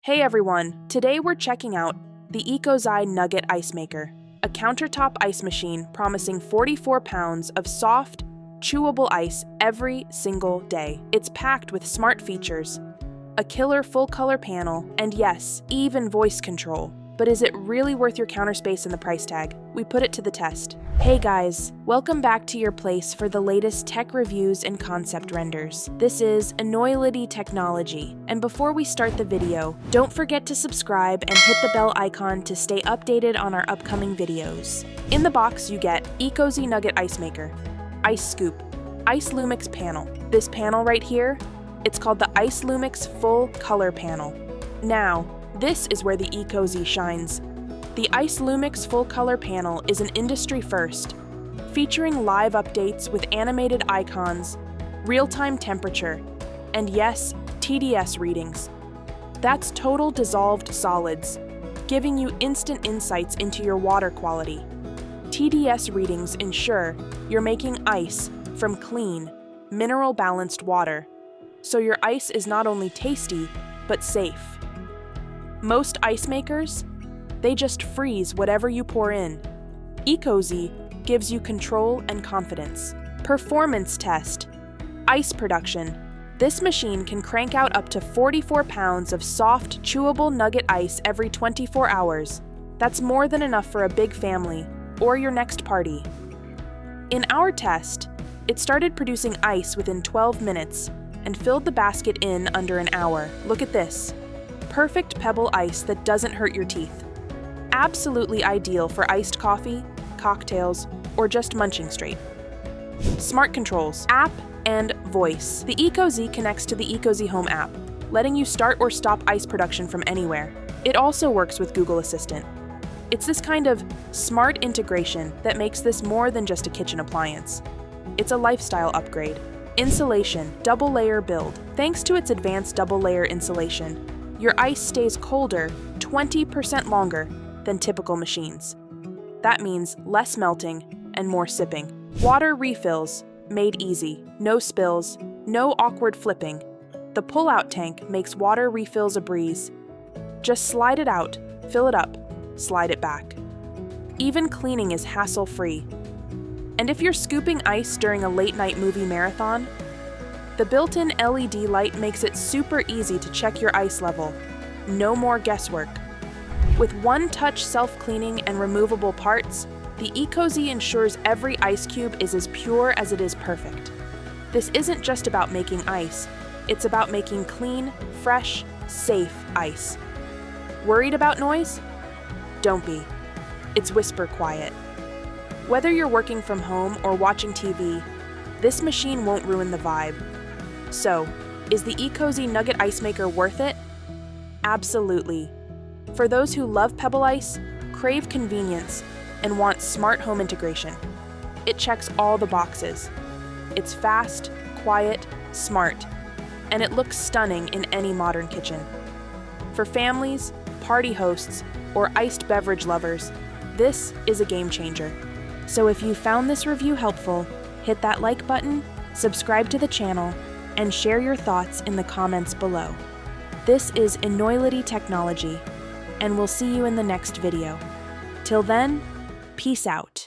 Hey everyone, today we're checking out the ecozy Nugget Ice Maker, a countertop ice machine promising 44 pounds of soft, chewable ice every single day. It's packed with smart features, a killer full-color panel, and yes, even voice control. But is it really worth your counter space and the price tag? We put it to the test. Hey guys, welcome back to your place for the latest tech reviews and concept renders. This is Enoylity technology, and before we start the video, don't forget to subscribe and hit the bell icon to stay updated on our upcoming videos. In the box you get ecozy Nugget Ice Maker, Ice Scoop, Ice Lumix panel. This panel right here, it's called the Ice Lumix Full Color Panel. Now, this is where the ecozy shines. The Ice Lumix Full Color Panel is an industry first, featuring live updates with animated icons, real-time temperature, and yes, TDS readings. That's total dissolved solids, giving you instant insights into your water quality. TDS readings ensure you're making ice from clean, mineral-balanced water, so your ice is not only tasty, but safe. Most ice makers, they just freeze whatever you pour in. ecozy gives you control and confidence. Performance test. Ice production. This machine can crank out up to 44 pounds of soft, chewable nugget ice every 24 hours. That's more than enough for a big family or your next party. In our test, it started producing ice within 12 minutes and filled the basket in under an hour. Look at this. Perfect pebble ice that doesn't hurt your teeth. Absolutely ideal for iced coffee, cocktails, or just munching straight. Smart controls, app, and voice. The ecozy connects to the ecozy Home app, letting you start or stop ice production from anywhere. It also works with Google Assistant. It's this kind of smart integration that makes this more than just a kitchen appliance. It's a lifestyle upgrade. Insulation, double layer build. Thanks to its advanced double layer insulation, your ice stays colder 20% longer than typical machines. That means less melting and more sipping. Water refills, made easy. No spills, no awkward flipping. The pull-out tank makes water refills a breeze. Just slide it out, fill it up, slide it back. Even cleaning is hassle-free. And if you're scooping ice during a late-night movie marathon, the built-in LED light makes it super easy to check your ice level. No more guesswork. With one-touch self-cleaning and removable parts, the ecozy ensures every ice cube is as pure as it is perfect. This isn't just about making ice, it's about making clean, fresh, safe ice. Worried about noise? Don't be. It's whisper quiet. Whether you're working from home or watching TV, this machine won't ruin the vibe. So, is the ecozy Nugget Ice Maker worth it? Absolutely. For those who love pebble ice, crave convenience, and want smart home integration, it checks all the boxes. It's fast, quiet, smart, and it looks stunning in any modern kitchen. For families, party hosts, or iced beverage lovers, this is a game changer. So if you found this review helpful, hit that like button, subscribe to the channel, and share your thoughts in the comments below. This is Enoylity technology, and we'll see you in the next video. Till then, peace out.